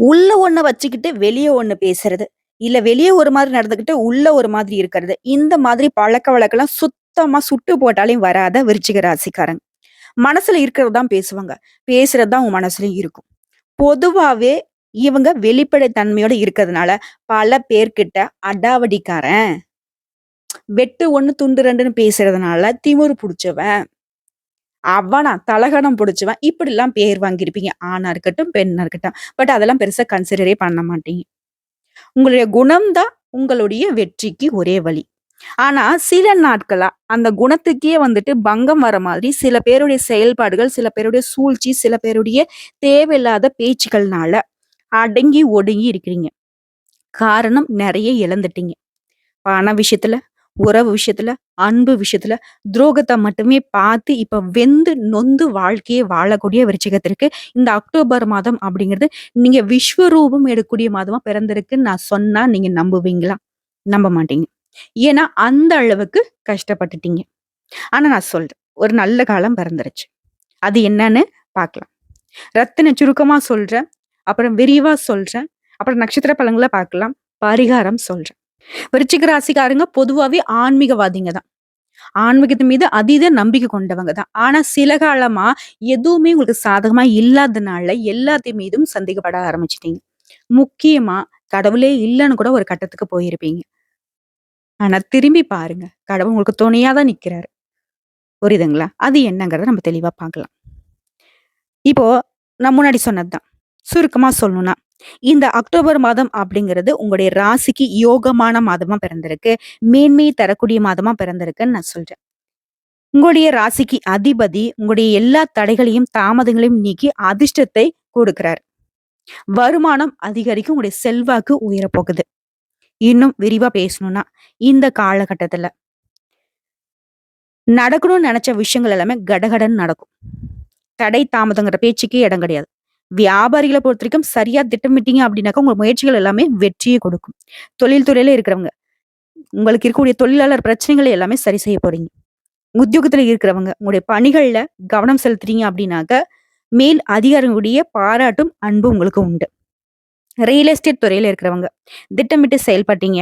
உள்ள ஒண்ண வச்சுக்கிட்டு வெளிய ஒண்ணு பேசுறது. இல்ல வெளிய ஒரு மாதிரி நடந்துக்கிட்டு, உள்ள ஒரு மாதிரி இருக்கிறது. இந்த மாதிரி பழக்கவழக்கம்லாம் சுத்தமா சுட்டு போட்டாலும் வராத விருச்சிக ராசிக்காரங்க. மனசுல இருக்கிறது தான் பேசுவாங்க. பேசுறது தான் உங்க மனசுலயும் இருக்கும். பொதுவாவே இவங்க வெளிப்படை தன்மையோட இருக்கிறதுனால, பல பேர்கிட்ட அடாவடிக்காரன், வெட்டு 1 துண்டு 2ன்னு பேசுறதுனால திமிரு புடிச்சவன், அவனா தலகணம் புடிச்சவன் இப்படிலாம் பேர் வாங்கியிருப்பீங்க. ஆணா இருக்கட்டும், பெண்ணா இருக்கட்டும். பட் அதெல்லாம் பெருசா கன்சிடரே பண்ண மாட்டீங்க. உங்களுடைய குணம் தான் உங்களுடைய வெற்றிக்கு ஒரே வழி. ஆனா, சில நாட்களா அந்த குணத்துக்கே வந்துட்டு பங்கம் வர மாதிரி சில பேருடைய செயல்பாடுகள், சில பேருடைய சூழ்ச்சி, சில பேருடைய தேவையில்லாத பேச்சுக்கள்னால அடங்கி ஒடுங்கி இருக்கிறீங்க. காரணம் நெறைய இழந்துட்டீங்க. பண விஷயத்துல, உறவு விஷயத்துல, அன்பு விஷயத்துல துரோகத்த மட்டுமே பார்த்து இப்ப வெந்து நொந்து வாழ்க்கைய வாழக்கூடிய விருச்சிகத்திற்கு இந்த அக்டோபர் மாதம் அப்படிங்கிறது நீங்க விஸ்வரூபம் எடுக்கக்கூடிய மாதமா பிறந்திருக்குன்னு நான் சொன்னா நீங்க நம்புவீங்களா? நம்ப மாட்டீங்க. ஏன்னா அந்த அளவுக்கு கஷ்டப்பட்டுட்டீங்க. ஆனா நான் சொல்றேன். ஒரு நல்ல காலம் பிறந்துருச்சு. அது என்னன்னு பார்க்கலாம். ரத்தின சுருக்கமா சொல்றேன். அப்புறம் விரிவா சொல்றேன். அப்புறம் நட்சத்திர பலன்கள பார்க்கலாம். பரிகாரம் சொல்றேன். விருச்சிக ராசிக்காரங்க பொதுவாவே ஆன்மீகவாதிங்க தான். ஆன்மீகத்தின் மீது அதீத நம்பிக்கை கொண்டவங்க தான். ஆனா சில காலமா எதுவுமே உங்களுக்கு சாதகமா இல்லாதனால எல்லாத்து மீதும் சந்தேகப்பட ஆரம்பிச்சுட்டீங்க. முக்கியமா கடவுளே இல்லன்னு கூட ஒரு கட்டத்துக்கு போயிருப்பீங்க. ஆனா திரும்பி பாருங்க. கடவுள் உங்களுக்கு துணையா தான் நிக்கிறாரு. புரியுதுங்களா? அது என்னங்கிறத நம்ம தெளிவா பார்க்கலாம். இப்போ நான் முன்னாடி சொன்னது தான். சுருக்கமா சொல்லணும்னா, இந்த அக்டோபர் மாதம் அப்படிங்கிறது உங்களுடைய ராசிக்கு யோகமான மாதமா பிறந்திருக்கு. மேன்மையை தரக்கூடிய மாதமா பிறந்திருக்குன்னு நான் சொல்றேன். உங்களுடைய ராசிக்கு அதிபதி உங்களுடைய எல்லா தடைகளையும், தாமதங்களையும் நீக்கி அதிர்ஷ்டத்தை கொடுக்கிறார். வருமானம் அதிகரிக்கும். உங்களுடைய செல்வாக்கு உயரப்போகுது. இன்னும் விரிவா பேசணும்னா, இந்த காலகட்டத்துல நடக்கணும்னு நெனச்ச விஷயங்கள் எல்லாமே கடகடன்னு நடக்கும். தடை, தாமதங்கிற பேச்சுக்கே இடம் கிடையாது. வியாபாரிகள பொறுத்தவரைக்கும் சரியா திட்டமிட்டீங்க அப்படின்னாக்கா, உங்க முயற்சிகள் எல்லாமே வெற்றிய கொடுக்கும். தொழில் துறையில இருக்கிறவங்க, உங்களுக்கு இருக்கக்கூடிய தொழிலாளர் பிரச்சனைகள எல்லாமே சரி செய்ய போறீங்க. உத்தியோகத்துல இருக்கிறவங்க, உங்களுடைய பணிகள்ல கவனம் செலுத்துறீங்க அப்படின்னாக்க, மேல் அதிகாரிகளுடைய பாராட்டும், அன்பும் உங்களுக்கு உண்டு. ரியல் எஸ்டேட் துறையில இருக்கிறவங்க, திட்டமிட்டு செயல்பட்டீங்க.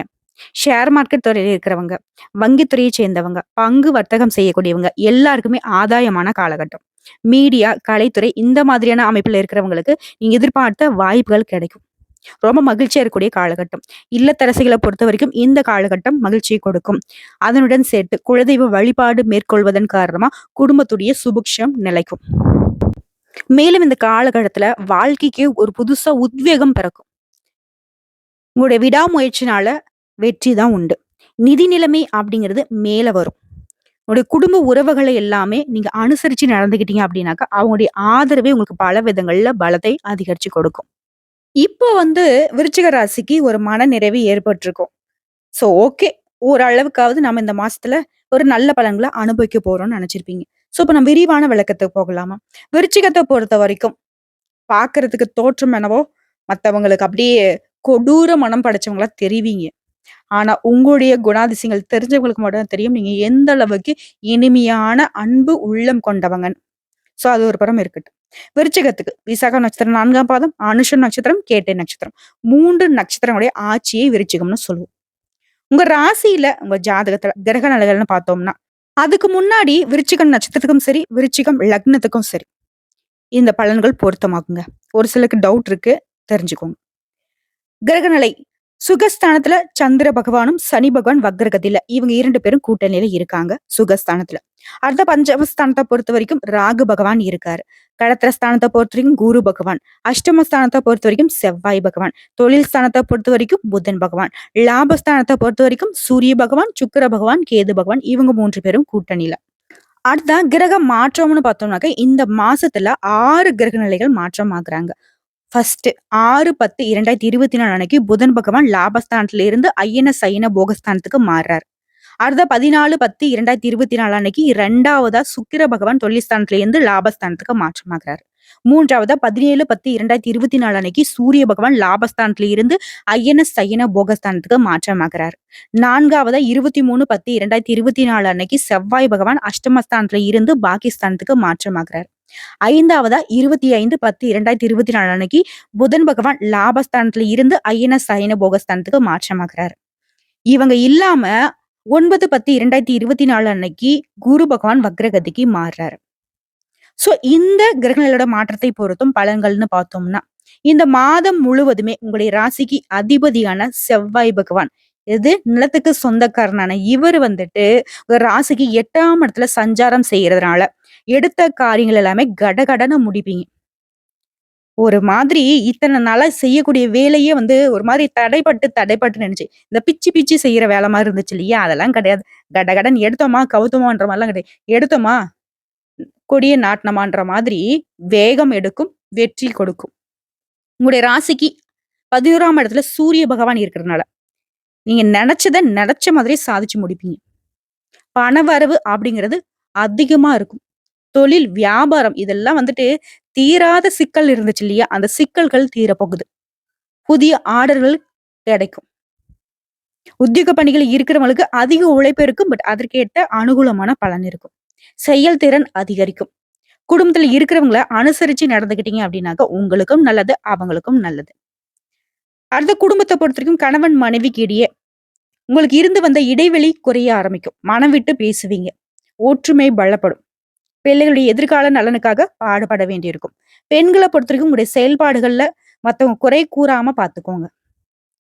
ஷேர் மார்க்கெட் துறையில இருக்கிறவங்க, வங்கி துறையை சேர்ந்தவங்க, பங்கு வர்த்தகம் செய்யக்கூடியவங்க எல்லாருக்குமே ஆதாயமான காலகட்டம். மீடியா, கலைத்துறை இந்த மாதிரியான அமைப்புல இருக்கிறவங்களுக்கு நீங்க எதிர்பார்த்த வாய்ப்புகள் கிடைக்கும். ரொம்ப மகிழ்ச்சியா இருக்கக்கூடிய காலகட்டம். இல்லத்தரசிகளை பொறுத்தவரைக்கும் இந்த காலகட்டம் மகிழ்ச்சியை கொடுக்கும். அதனுடன் சேர்த்து குலதெய்வ வழிபாடு மேற்கொள்வதன் காரணமா குடும்பத்துடைய சுபிக்ஷம் நிலைக்கும். மேலும் இந்த காலகட்டத்துல வாழ்க்கைக்கு ஒரு புதுசா உத்வேகம் பிறக்கும். உங்களுடைய விடாமுயற்சினால வெற்றி தான் உண்டு. நிதி நிலைமை அப்படிங்கிறது மேல வரும். உங்களுடைய குடும்ப உறவுகளை எல்லாமே நீங்க அனுசரிச்சு நடந்துக்கிட்டீங்க அப்படின்னாக்கா, அவங்களுடைய ஆதரவே உங்களுக்கு பல விதங்கள்ல பலத்தை அதிகரிச்சு கொடுக்கும். இப்போ வந்து விருச்சிக ராசிக்கு ஒரு மனநிறைவு ஏற்பட்டிருக்கும். So okay. ஓரளவுக்காவது நம்ம இந்த மாசத்துல ஒரு நல்ல பலன்கள அனுபவிக்க போறோம்னு நெனச்சிருப்பீங்க. சோ இப்ப நம்ம விரிவான விளக்கத்துக்கு போகலாமா? விருச்சிகத்த பொறுத்தவரைக்கும் பார்க்கறதுக்கு தோற்றம் என்னவோ மத்தவங்களுக்கு அப்படியே கொடூர மனம் படைச்சவங்களா தெரிவீங்க. ஆனா உங்களுடைய குணாதிசயங்கள் தெரிஞ்சவங்களுக்கு மட்டும் தான் தெரியும். நீங்க எந்த அளவுக்கு இனிமையான அன்பு உள்ளம் கொண்டவங்கன்னு. சோ அது ஒரு புறம் இருக்கட்டும். விருச்சிகத்துக்கு விசாக நட்சத்திரம் 4ஆம் பாதம், அனுஷம் நட்சத்திரம், கேட்டை நட்சத்திரம். 3 நட்சத்திரங்களுடைய ஆட்சியை விருச்சிகம்னு சொல்லுவோம். உங்க ராசியில உங்க ஜாதகத்துல கிரக நிலைகள்னு பார்த்தோம்னா, அதுக்கு முன்னாடி விருச்சிகம் நட்சத்திரத்துக்கும் சரி, விருச்சிகம் லக்னத்துக்கும் சரி, இந்த பலன்கள் பொருத்தமாகுங்க. ஒரு சிலருக்கு டவுட் இருக்கு. தெரிஞ்சுக்கோங்க. கிரகநிலை சுகஸ்தானத்துல சந்திர பகவானும் சனி பகவான் வக்ரகதியில இவங்க 2 பேரும் கூட்டணியில இருக்காங்க சுகஸ்தானத்துல. அடுத்த பஞ்சமஸ்தானத்தை பொறுத்த வரைக்கும் ராகு பகவான் இருக்காரு. கடத்திரஸ்தானத்தை பொறுத்த வரைக்கும் குரு பகவான், அஷ்டமஸ்தானத்தை பொறுத்த வரைக்கும் செவ்வாய் பகவான், தொழில் ஸ்தானத்தை பொறுத்த வரைக்கும் புதன் பகவான், லாபஸ்தானத்தை பொறுத்த வரைக்கும் சூரிய பகவான், சுக்கிர பகவான், கேது பகவான் இவங்க 3 பேரும் கூட்டணியில. அடுத்த கிரக மாற்றம்னு பார்த்தோம்னாக்க இந்த மாசத்துல 6 கிரக நிலைகள் மாற்றம் ஆகுறாங்க. ஃபர்ஸ்ட் 6/10/2024 அன்னைக்கு புதன் பகவான் லாபஸ்தானத்துல இருந்து ஐயன சைன போகஸ்தானத்துக்கு மாறுறாரு. அடுத்த 14/10/2024 அன்னைக்கு 2வதா சுக்கிர பகவான் தொழில் ஸ்தானத்துல இருந்து லாபஸ்தானத்துக்கு மாற்றமாகிறாரு. 3வதா 17/10/2024 அன்னைக்கு சூரிய பகவான் லாபஸ்தானத்துல இருந்து அயன சயன போகஸ்தானத்துக்கு மாற்றமாகிறார். 4வதா 23/10/2024 அன்னைக்கு செவ்வாய் பகவான் அஷ்டமஸ்தானத்துல இருந்து பாகிஸ்தானத்துக்கு மாற்றமாகிறார். 5வதா 25/10/2024 அன்னைக்கு புதன் பகவான் லாபஸ்தானத்துல இருந்து அயன சயன போகஸ்தானத்துக்கு மாற்றமாகிறார். இவங்க இல்லாம 9/10/2024 அன்னைக்கு குரு பகவான் வக்ரகதிக்கு மாறுறாரு. சோ இந்த கிரகங்களோட மாற்றத்தை பொறுத்தும் பலன்கள்னு பார்த்தோம்னா, இந்த மாதம் முழுவதுமே உங்களுடைய ராசிக்கு அதிபதியான செவ்வாய் பகவான், இது நிலத்துக்கு சொந்தக்காரனான இவர் வந்துட்டு ஒரு ராசிக்கு 8ஆம் இடத்துல சஞ்சாரம் செய்யறதுனால எடுத்த காரியங்கள் எல்லாமே கடகடன்னு முடிப்பீங்க. ஒரு மாதிரி இத்தனை நாளா செய்யக்கூடிய வேலையே வந்து ஒரு மாதிரி தடைப்பட்டு நினைச்சு இந்த பிச்சு பிச்சு செய்யற வேலை மாதிரி இருந்துச்சு இல்லையா? அதெல்லாம் கிடையாது. கடகடன் எடுத்தோமா கவுத்தோமான்ற மாதிரிலாம் கிடையாது. எடுத்தோமா கொடிய நாட்டினமான்ற மாதிரி வேகம் எடுக்கும், வெற்றி கொடுக்கும். உங்களுடைய ராசிக்கு 11ஆம் இடத்துல சூரிய பகவான் இருக்கிறதுனால நீங்க நினைச்சத நினைச்ச மாதிரி சாதிச்சு முடிப்பீங்க. பணவரவு அப்படிங்கிறது அதிகமா இருக்கும். தொழில், வியாபாரம் இதெல்லாம் வந்துட்டு தீராத சிக்கல் இருந்துச்சு இல்லையா? அந்த சிக்கல்கள் தீரப்போகுது. புதிய ஆர்டர்கள் கிடைக்கும். உத்தியோக பணிகள் இருக்கிறவங்களுக்கு அதிக உழைப்பு இருக்கும். பட் அதற்கேற்ற அனுகூலமான பலன் இருக்கும். செயல்திறன் அதிகரிக்கும். குடும்பத்துல இருக்கிறவங்கள அனுசரிச்சு நடந்துக்கிட்டீங்க அப்படின்னாக்க உங்களுக்கும் நல்லது, அவங்களுக்கும் நல்லது. அடுத்த குடும்பத்தை பொறுத்தவரைக்கும் கணவன் மனைவிக்கு இடையே உங்களுக்கு இருந்து வந்த இடைவெளி குறைய ஆரம்பிக்கும். மனம் விட்டு பேசுவீங்க. ஒற்றுமை பலப்படும். பிள்ளைகளுடைய எதிர்கால நலனுக்காக பாடுபட வேண்டியிருக்கும். பெண்களை பொறுத்தவரைக்கும் உங்களுடைய செயல்பாடுகள்ல மத்தவங்க குறை கூறாம பாத்துக்கோங்க.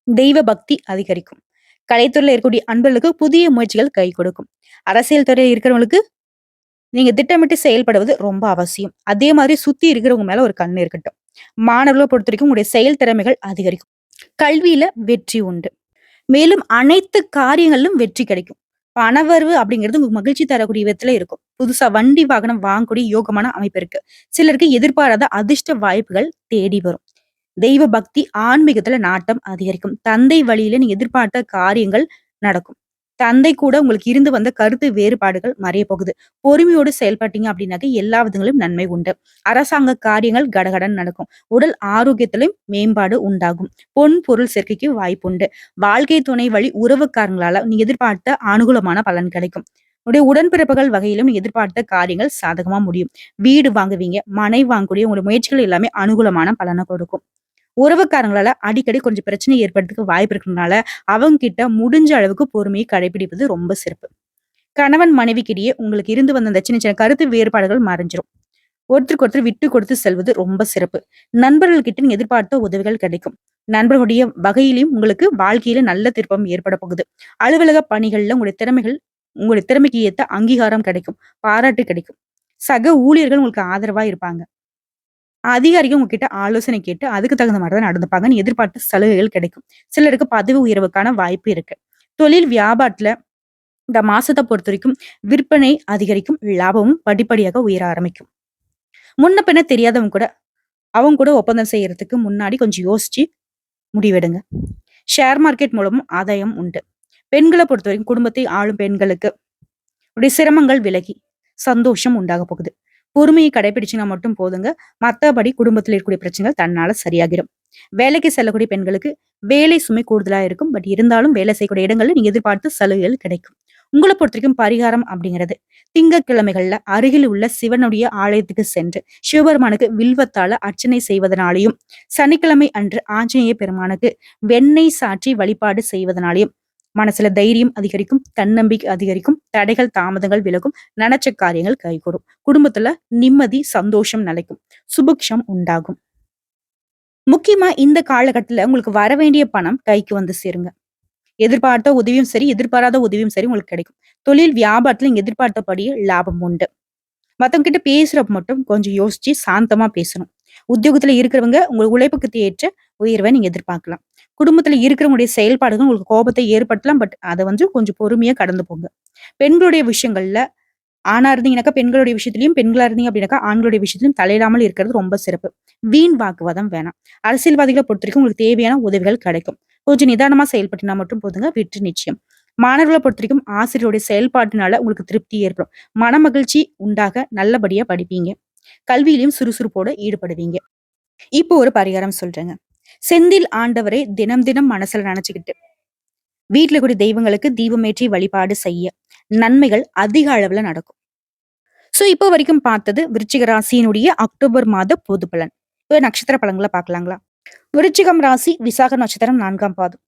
தெய்வ பக்தி அதிகரிக்கும். கலைத்துறையில இருக்கக்கூடிய அன்பர்களுக்கு புதிய முயற்சிகள் கை கொடுக்கும். அரசியல் துறையில் இருக்கிறவங்களுக்கு நீங்க திட்டமிட்டு செயல்படுவது ரொம்ப அவசியம். அதே மாதிரி சுத்தி இருக்கிறவங்க மேல ஒரு கண்ணு இருக்கட்டும். மாணவர்களை பொறுத்த வரைக்கும் உங்களுடைய செயல் திறமைகள் அதிகரிக்கும். கல்வியில வெற்றி உண்டு. மேலும் அனைத்து காரியங்களிலும் வெற்றி கிடைக்கும். பணவரவு அப்படிங்கிறது உங்களுக்கு மகிழ்ச்சி தரக்கூடிய விதத்துல இருக்கும். புதுசா வண்டி வாகனம் வாங்கக்கூடிய யோகமான அமைப்பு இருக்கு. சிலருக்கு எதிர்பாராத அதிர்ஷ்ட வாய்ப்புகள் தேடி வரும். தெய்வ பக்தி, ஆன்மீகத்துல நாட்டம் அதிகரிக்கும். தந்தை வழியில நீங்க எதிர்பார்த்த காரியங்கள் நடக்கும். தந்தை கூட உங்களுக்கு இருந்து வந்த கருத்து வேறுபாடுகள் மறைய போகுது. பொறுமையோடு செயல்பட்டீங்க அப்படின்னாக்க எல்லா விதங்களும் நன்மை உண்டு. அரசாங்க காரியங்கள் கடகடன் நடக்கும். உடல் ஆரோக்கியத்திலும் மேம்பாடு உண்டாகும். பொன் பொருள் சேர்க்கைக்கு வாய்ப்பு உண்டு. வாழ்க்கை துணை வழி உறவுக்காரங்களால நீங்க எதிர்பார்த்த அனுகூலமான பலன் கிடைக்கும். உடைய உடன்பிறப்புகள் வகையிலும் நீங்க எதிர்பார்த்த காரியங்கள் சாதகமா முடியும். வீடு வாங்குவீங்க, மனை வாங்கக்கூடிய உங்களுடைய முயற்சிகள் எல்லாமே அனுகூலமான பலனை கொடுக்கும். உறவுக்காரங்களால அடிக்கடி கொஞ்சம் பிரச்சனை ஏற்படுறதுக்கு வாய்ப்பு இருக்கிறதுனால அவங்க கிட்ட முடிஞ்ச அளவுக்கு பொறுமையை கடைபிடிப்பது ரொம்ப சிறப்பு. கணவன் மனைவிக்கிடையே உங்களுக்கு இருந்து வந்த அந்த சின்ன சின்ன கருத்து வேறுபாடுகள் மறைஞ்சிரும். ஒருத்தருக்கு ஒருத்தர் விட்டு கொடுத்து செல்வது ரொம்ப சிறப்பு. நண்பர்கள் கிட்ட நீங்க எதிர்பார்த்த உதவிகள் கிடைக்கும். நண்பர்களுடைய வகையிலும் உங்களுக்கு வாழ்க்கையில நல்ல திருப்பம் ஏற்பட போகுது. அலுவலக பணிகள்ல உங்களுடைய திறமைக்கு ஏத்த அங்கீகாரம் கிடைக்கும். பாராட்டு கிடைக்கும். சக ஊழியர்கள் உங்களுக்கு ஆதரவா இருப்பாங்க. அதிகாரிகள் உங்ககிட்ட ஆலோசனை கேட்டு அதுக்கு தகுந்த மாதிரி தான் நடந்துப்பாங்கன்னு எதிர்பார்த்த சலுகைகள் கிடைக்கும். சிலருக்கு பதவி உயர்வுக்கான வாய்ப்பு இருக்கு. தொழில் வியாபாரத்துல இந்த மாசத்தை பொறுத்த வரைக்கும் விற்பனை அதிகரிக்கும். லாபமும் படிப்படியாக உயர ஆரம்பிக்கும். முன்ன பின்ன தெரியாதவங்க கூட அவங்க கூட ஒப்பந்தம் செய்யறதுக்கு முன்னாடி கொஞ்சம் யோசிச்சு முடிவெடுங்க. ஷேர் மார்க்கெட் மூலமும் ஆதாயம் உண்டு. பெண்களை பொறுத்த வரைக்கும் குடும்பத்தை ஆளும் பெண்களுக்கு உடைய சிரமங்கள் விலகி சந்தோஷம் உண்டாக போகுது. பொறுமையை கடைபிடிச்சுனா மட்டும் போதுங்க. மத்தபடி குடும்பத்தில் இருக்கக்கூடிய பிரச்சனைகள் தன்னால சரியாகிடும். வேலைக்கு செல்லக்கூடிய பெண்களுக்கு வேலை சுமை கூடுதலா இருக்கும். பட் இருந்தாலும் வேலை செய்யக்கூடிய இடங்கள்ல நீங்க எதிர்பார்த்து சலுகைகள் கிடைக்கும். உங்களை பொறுத்த வரைக்கும் பரிகாரம் அப்படிங்கிறது திங்கட்கிழமைகள்ல அருகில் உள்ள சிவனுடைய ஆலயத்துக்கு சென்று சிவபெருமானுக்கு வில்வத்தால அர்ச்சனை செய்வதனாலையும், சனிக்கிழமை அன்று ஆஞ்சநேய பெருமானுக்கு வெண்ணெய் சாற்றி வழிபாடு செய்வதனாலையும் மனசுல தைரியம் அதிகரிக்கும், தன்னம்பிக்கை அதிகரிக்கும், தடைகள் தாமதங்கள் விலகும், நினைச்ச காரியங்கள் கைகூடும். குடும்பத்துல நிம்மதி சந்தோஷம் நிலைக்கும். சுபிக்ஷம் உண்டாகும். முக்கியமா இந்த காலகட்டத்துல உங்களுக்கு வர வேண்டிய பணம் கைக்கு வந்து சேருங்க. எதிர்பார்த்த உதவியும் சரி, எதிர்பாராத உதவியும் சரி உங்களுக்கு கிடைக்கும். தொழில் வியாபாரத்துல நீங்க எதிர்பார்த்தபடியே லாபம் உண்டு. மத்தவங்க கிட்ட பேசுறப்ப மட்டும் கொஞ்சம் யோசிச்சு சாந்தமா பேசணும். உத்தியோகத்துல இருக்கிறவங்க உங்க உழைப்புக்கு ஏற்ற உயர்வை நீங்க எதிர்பார்க்கலாம். குடும்பத்துல இருக்கிறவங்களுடைய செயல்பாடுகள் உங்களுக்கு கோபத்தை ஏற்படுத்தலாம். பட் அதை வந்து கொஞ்சம் பொறுமையா கடந்து போங்க. பெண்களுடைய விஷயங்கள்ல ஆணா இருந்தீங்கன்னாக்கா பெண்களுடைய விஷயத்திலையும், பெண்களா இருந்தீங்க அப்படின்னாக்கா ஆண்களுடைய விஷயத்திலும் தலையிடாமல் இருக்கிறது ரொம்ப சிறப்பு. வீண் வாக்குவாதம் வேணாம். அரசியல்வாதிகளை பொறுத்த வரைக்கும் உங்களுக்கு தேவையான உதவிகள் கிடைக்கும். கொஞ்சம் நிதானமா செயல்பட்டுனா மட்டும் போதுங்க, வெற்றி நிச்சயம். மாணவர்களை பொறுத்த வரைக்கும் ஆசிரியருடைய செயல்பாட்டினால உங்களுக்கு திருப்தி ஏற்படும். மன மகிழ்ச்சி உண்டாக நல்லபடியா படிப்பீங்க. கல்வியிலும் சுறுசுறுப்போட ஈடுபடுவீங்க. இப்போ ஒரு பரிகாரம் சொல்றேங்க. செந்தில் ஆண்டவரை தினம் தினம் மனசுல நினைச்சுக்கிட்டு வீட்ல கூடிய தெய்வங்களுக்கு தீபமேற்றி வழிபாடு செய்ய நன்மைகள் அதிக அளவுல நடக்கும். சோ இப்போ வரைக்கும் பார்த்தது விருச்சிக ராசியினுடைய அக்டோபர் மாத பொது பலன். இப்போ நட்சத்திர பலன்களை பார்க்கலாங்களா? விருச்சிகம் ராசி விசாக நட்சத்திரம் 4ஆம் பாதம்.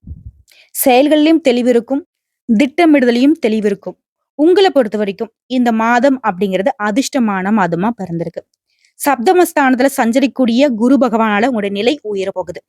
செயல்களிலும் தெளிவிருக்கும், திட்டமிடுதலையும் தெளிவிருக்கும். உங்களை பொறுத்த வரைக்கும் இந்த மாதம் அப்படிங்கிறது அதிர்ஷ்டமான மாதமா பிறந்திருக்கு. சப்தமஸ்தானத்துல சஞ்சரிக்கூடிய குரு பகவானால உங்களுடைய நிலை உயர போகுது.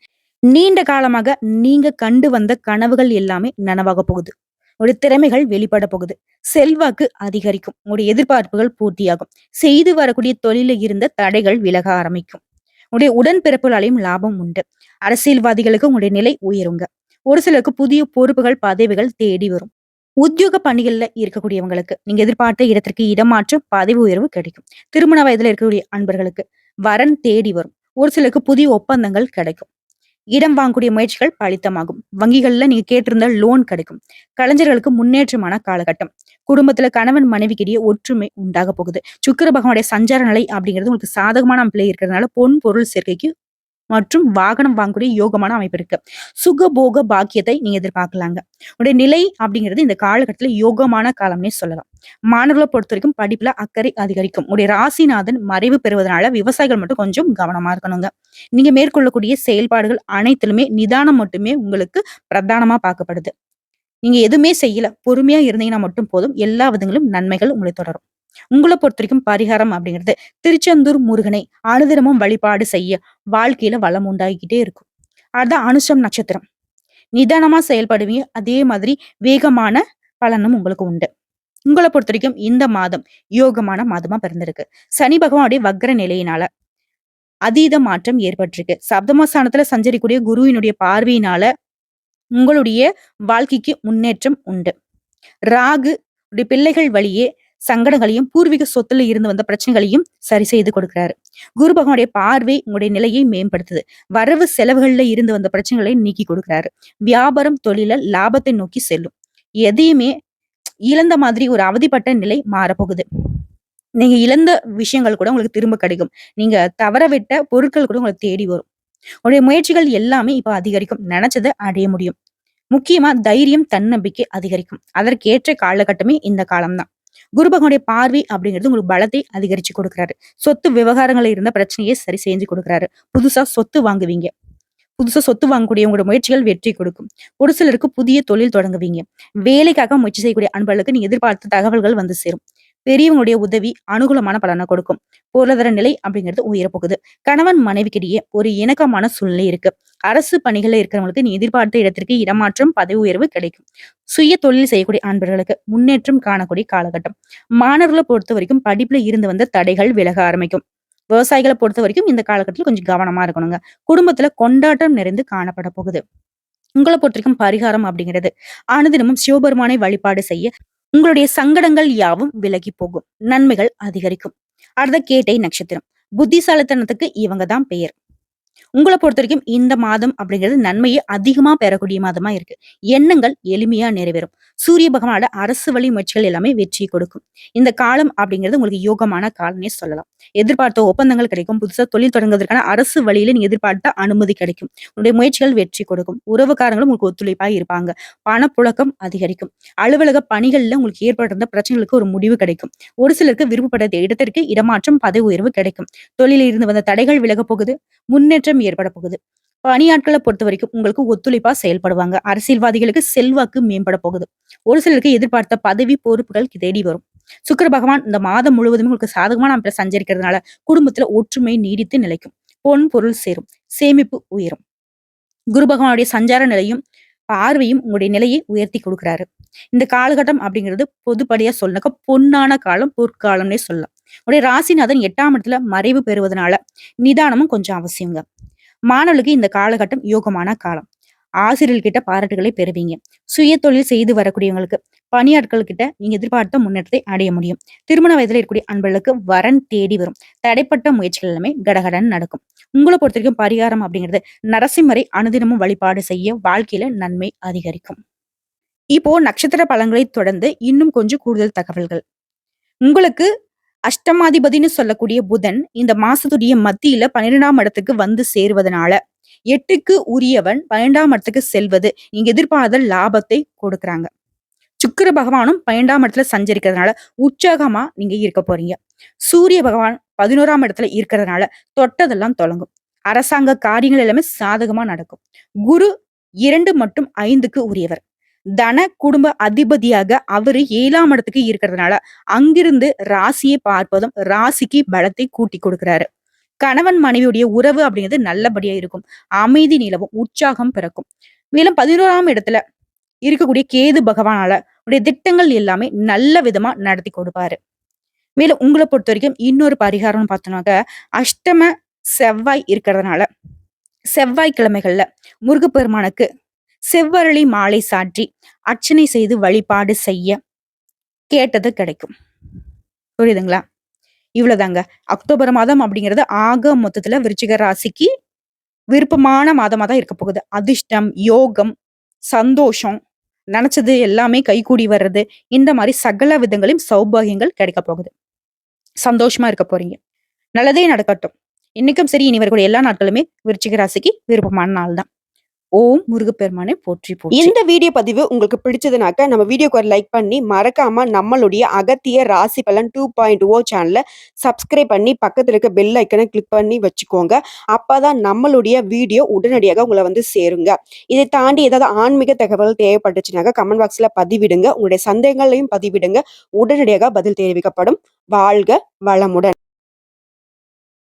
நீண்ட காலமாக நீங்க கண்டு வந்த கனவுகள் எல்லாமே நனவாக போகுது. உங்களுடைய திறமைகள் வெளிப்பட போகுது. செல்வாக்கு அதிகரிக்கும். உங்களுடைய எதிர்பார்ப்புகள் பூர்த்தியாகும். செய்து வரக்கூடிய தொழில இருந்த தடைகள் விலக ஆரம்பிக்கும். உங்களுடைய உடன்பிறப்புகளாலையும் லாபம் உண்டு. அரசியல்வாதிகளுக்கு உங்களுடைய நிலை உயருங்க. ஒரு சிலருக்கு புதிய பொறுப்புகள் பதவிகள் தேடி வரும். உத்தியோக பணிகள்ல இருக்கக்கூடியவங்களுக்கு நீங்க எதிர்பார்த்த இடத்திற்கு இடமாற்றம் பதவி உயர்வு கிடைக்கும். திருமண வயதுல இருக்கக்கூடிய அன்பர்களுக்கு வரன் தேடி வரும். ஒரு சிலருக்கு புதிய ஒப்பந்தங்கள் கிடைக்கும். இடம் வாங்கக்கூடிய முயற்சிகள் பலித்தமாகும். வங்கிகள்ல நீங்க கேட்டிருந்த லோன் கிடைக்கும். கலைஞர்களுக்கு முன்னேற்றமான காலகட்டம். குடும்பத்துல கணவன் மனைவிக்கிடையே ஒற்றுமை உண்டாக போகுது. சுக்கிர பகவானுடைய சஞ்சார நிலை அப்படிங்கிறது உங்களுக்கு சாதகமான அமைப்பில இருக்கிறதுனால பொன் பொருள் சேர்க்கைக்கு மற்றும் வாகனம் வாங்கக்கூடிய யோகமான அமைப்பு இருக்கு. சுகபோக பாக்கியத்தை நீங்க எதிர்பார்க்கலாங்க. உடைய நிலை அப்படிங்கிறது இந்த காலகட்டத்துல யோகமான காலம்னே சொல்லலாம். மாணவர்களை பொறுத்த வரைக்கும் படிப்புல அக்கறை அதிகரிக்கும். உடைய ராசிநாதன் மறைவு பெறுவதனால விவசாயிகள் மட்டும் கொஞ்சம் கவனமா இருக்கணுங்க. நீங்க மேற்கொள்ளக்கூடிய செயல்பாடுகள் அனைத்திலுமே நிதானம் மட்டுமே உங்களுக்கு பிரதானமா பார்க்கப்படுது. நீங்க எதுவுமே செய்யல, பொறுமையா இருந்தீங்கன்னா மட்டும் போதும். எல்லா விதங்களும் நன்மைகள் உங்களை தொடரும். உங்களை பொறுத்த வரைக்கும் பரிகாரம் அப்படிங்கிறது திருச்செந்தூர் முருகனை அனுதினமும் வழிபாடு செய்ய வாழ்க்கையில வளம் உண்டாகிக்கிட்டே இருக்கும். அதுதான் அனுஷம் நட்சத்திரம். நிதானமா செயல்படுவீங்க. அதே மாதிரி வேகமான பலனும் உங்களுக்கு உண்டு. உங்களை பொறுத்த வரைக்கும் இந்த மாதம் யோகமான மாதமா பிறந்திருக்கு. சனி பகவானுடைய வக்ர நிலையினால அதீத மாற்றம் ஏற்பட்டிருக்கு. சப்தமஸ்தானத்துல சஞ்சரிக்கூடிய குருவினுடைய பார்வையினால உங்களுடைய வாழ்க்கைக்கு முன்னேற்றம் உண்டு. ராகு உடைய பிள்ளைகள் வழியே சங்கடங்களையும் பூர்வீக சொத்துல இருந்து வந்த பிரச்சனைகளையும் சரி செய்து கொடுக்கிறாரு. குரு பகவானுடைய பார்வை உங்களுடைய நிலையை மேம்படுத்துது. வரவு செலவுகள்ல இருந்து வந்த பிரச்சனைகளை நீக்கி கொடுக்கிறாரு. வியாபாரம் தொழில லாபத்தை நோக்கி செல்லும். எதையுமே இழந்த மாதிரி ஒரு அவதிப்பட்ட நிலை மாறப்போகுது. நீங்க இழந்த விஷயங்கள் கூட உங்களுக்கு திரும்ப கிடைக்கும். நீங்க தவறவிட்ட பொருட்கள் கூட உங்களுக்கு தேடி வரும். உங்களுடைய முயற்சிகள் எல்லாமே இப்ப அதிகரிக்கும். நினைச்சதை அடைய முடியும். முக்கியமா தைரியம் தன்னம்பிக்கை அதிகரிக்கும். அதற்கேற்ற காலகட்டமே இந்த காலம்தான். குரு பகவானுடைய பார்வை அப்படிங்கிறது உங்களுக்கு பலத்தை அதிகரிச்சு கொடுக்குறாரு. சொத்து விவகாரங்கள்ல இருந்த பிரச்சனையை சரி செஞ்சு கொடுக்குறாரு. புதுசா சொத்து வாங்குவீங்க. புதுசா சொத்து வாங்கக்கூடிய உங்களோட முயற்சிகள் வெற்றி கொடுக்கும். ஒரு சிலருக்கு புதிய தொழில் தொடங்குவீங்க. வேலைக்காக முயற்சி செய்யக்கூடிய அன்பர்களுக்கு நீங்க எதிர்பார்த்த தகவல்கள் வந்து சேரும். பெரியவங்களுடைய உதவி அனுகூலமான பலனை கொடுக்கும். பொருளாதார நிலை அப்படிங்கிறது உயரப்போகுது. கணவன் மனைவிக்கிடையே ஒரு இணக்கமான சூழ்நிலை இருக்கு. அரசு பணிகள்ல இருக்கிறவங்களுக்கு நீ எதிர்பார்த்த இடத்திற்கு இடமாற்றம் பதவி உயர்வு கிடைக்கும். சுய தொழில் செய்யக்கூடிய அன்பர்களுக்கு முன்னேற்றம் காணக்கூடிய காலகட்டம். மாணவர்களை பொறுத்த வரைக்கும் படிப்புல இருந்து வந்த தடைகள் விலக ஆரம்பிக்கும். விவசாயிகளை பொறுத்த வரைக்கும் இந்த காலகட்டத்தில் கொஞ்சம் கவனமா இருக்கணுங்க. குடும்பத்துல கொண்டாட்டம் நிறைந்து காணப்பட போகுது. உங்களை பொறுத்த வரைக்கும் பரிகாரம் அப்படிங்கிறது அனுதினமும் சிவபெருமானை வழிபாடு செய்ய உங்களுடைய சங்கடங்கள் யாவும் விலகி போகும். நன்மைகள் அதிகரிக்கும். அடுத்த கேட்டை நட்சத்திரம். புத்திசாலித்தனத்துக்கு இவங்க தான் பெயர். உங்களை பொறுத்த வரைக்கும் இந்த மாதம் அப்படிங்கிறது நன்மையை அதிகமா பெறக்கூடிய மாதமா இருக்கு. எண்ணங்கள் எளிமையா நிறைவேறும். சூரிய பகவானோட அரசு வழி முயற்சிகள் எல்லாமே வெற்றி கொடுக்கும். இந்த காலம் அப்படிங்கிறது உங்களுக்கு யோகமான காலம்னே சொல்லலாம். எதிர்பார்த்த ஒப்பந்தங்கள் கிடைக்கும். புதுசா தொழில் தொடங்குவதற்கான அரசு வழியில நீங்க எதிர்பார்த்த அனுமதி கிடைக்கும். உங்களுடைய முயற்சிகள் வெற்றி கொடுக்கும். உறவுக்காரங்களும் உங்களுக்கு ஒத்துழைப்பா இருப்பாங்க. பணப்புழக்கம் அதிகரிக்கும். அலுவலக பணிகள்ல உங்களுக்கு ஏற்பட்டிருந்த பிரச்சனைகளுக்கு ஒரு முடிவு கிடைக்கும். ஒரு சிலருக்கு விருப்பப்பட்ட இடத்திற்கு இடமாற்றம் பதவி உயர்வு கிடைக்கும். தொழிலில் இருந்து வந்த தடைகள் விலக போகுது. முன்னேற்றம் ஏற்பட போகுது. பணியாட்களை பொறுத்த வரைக்கும் உங்களுக்கு ஒத்துழைப்பா செயல்படுவாங்க. அரசியல்வாதிகளுக்கு செல்வாக்கு மேம்பட போகுது. ஒரு சிலருக்கு எதிர்பார்த்த பதவி பொறுப்புகள் தேடி வரும். சுக்கிர பகவான் இந்த மாதம் முழுவதும் உங்களுக்கு சாதகமான அமைப்புல சஞ்சரிக்கிறதுனால குடும்பத்துல ஒற்றுமை நீடித்து நிலைக்கும். பொன் பொருள் சேரும். சேமிப்பு உயரும். குரு பகவானுடைய சஞ்சார நிலையும் பார்வையும் உங்களுடைய நிலையை உயர்த்தி கொடுக்கிறாரு. இந்த காலகட்டம் அப்படிங்கிறது பொதுப்படியா சொல்லனாக்க பொன்னான காலம், பொற்காலம்னே சொல்லலாம். உடைய ராசிநாதன் 8ஆம் இடத்துல மறைவு பெறுவதனால நிதானமும் கொஞ்சம் அவசியங்க. மாணவர்களுக்கு இந்த காலகட்டம் யோகமான காலம். ஆசிரியர்கிட்ட பாராட்டுகளை பெறுவீங்க. சுய தொழில் செய்து வரக்கூடியவங்களுக்கு பணியாட்கள் கிட்ட நீங்க எதிர்பார்த்த முன்னேற்றத்தை அடைய முடியும். திருமண வயதுல இருக்கக்கூடிய அன்பர்களுக்கு வரன் தேடி வரும். தடைப்பட்ட முயற்சிகள் எல்லாமே கடகடன் நடக்கும். உங்களை பொறுத்த வரைக்கும் பரிகாரம் அப்படிங்கிறது நரசிம்மரை அனுதினமும் வழிபாடு செய்ய வாழ்க்கையில நன்மை அதிகரிக்கும். இப்போ நட்சத்திர பலன்களை தொடர்ந்து இன்னும் கொஞ்சம் கூடுதல் தகவல்கள். உங்களுக்கு அஷ்டமாதிபதின்னு சொல்லக்கூடிய புதன் இந்த மாசத்துடைய மத்தியில 12ஆம் இடத்துக்கு வந்து சேருவதனால 8க்கு உரியவன் 12ஆம் இடத்துக்கு செல்வது நீங்க எதிர்பார்த்த லாபத்தை கொடுக்குறாங்க. சுக்கிர பகவானும் 12ஆம் இடத்துல சஞ்சரிக்கிறதுனால உற்சாகமா நீங்க இருக்க போறீங்க. சூரிய பகவான் 11ஆம் இடத்துல இருக்கிறதுனால தொட்டதெல்லாம் தொடங்கும். அரசாங்க காரியங்கள் எல்லாமே சாதகமா நடக்கும். குரு 2 மற்றும் 5க்கு உரியவர். தன குடும்ப அதிபதியாக அவரு 7ஆம் இடத்துக்கு இருக்கிறதுனால அங்கிருந்து ராசியை பார்ப்பதும் ராசிக்கு பலத்தை கூட்டி கொடுக்கிறாரு. கணவன் மனைவியுடைய உறவு அப்படிங்கிறது நல்லபடியா இருக்கும். அமைதி நிலவும், உற்சாகம் பிறக்கும். மேலும் 11ஆம் இடத்துல இருக்கக்கூடிய கேது பகவானால உடைய திட்டங்கள் எல்லாமே நல்ல விதமா நடத்தி கொடுப்பாரு. மேலும் உங்களை பொறுத்த வரைக்கும் இன்னொரு பரிகாரம்னு பார்த்தோம்னாக்க அஷ்டம செவ்வாய் இருக்கிறதுனால செவ்வாய்க்கிழமைகள்ல முருகப்பெருமானுக்கு செவ்வரளி மாலை சாற்றி அர்ச்சனை செய்து வழிபாடு செய்ய கேட்டது கிடைக்கும். புரியுதுங்களா? இவ்வளவுதாங்க. அக்டோபர் மாதம் அப்படிங்கிறது ஆக மொத்தத்துல விருச்சிக ராசிக்கு விருப்பமான மாதமா தான் இருக்க போகுது. அதிர்ஷ்டம், யோகம், சந்தோஷம், நினைச்சது எல்லாமே கைகூடி வர்றது, இந்த மாதிரி சகல விதங்களையும் சௌபாகியங்கள் கிடைக்க போகுது. சந்தோஷமா இருக்க போறீங்க. நல்லதே நடக்கட்டும். இன்னைக்கும் சரி, இனி வரக்கூடிய எல்லா நாட்களுமே விருச்சிக ராசிக்கு விருப்பமான நாள் தான். ஓம் முருகப்பெருமானை போற்றி போற்றி. இந்த வீடியோ பதிவு உங்களுக்கு பிடிச்சதுனாக்க நம்ம வீடியோக்கு ஒரு லைக் பண்ணி மறக்காம நம்மளுடைய அகத்திய ராசி பலன் 2.0 சேனலை சப்ஸ்கிரைப் பண்ணி பக்கத்துல இருக்க பெல் ஐக்கனை கிளிக் பண்ணி வச்சுக்கோங்க. அப்பதான் நம்மளுடைய வீடியோ உடனடியாக உங்களை வந்து சேருங்க. இதை தாண்டி ஏதாவது ஆன்மீக தகவல் தேவைப்பட்டுச்சுனாக்க கமெண்ட் பாக்ஸ்ல பதிவிடுங்க. உங்களுடைய சந்தேகங்களையும் பதிவிடுங்க. உடனடியாக பதில் தெரிவிக்கப்படும். வாழ்க வளமுடன்.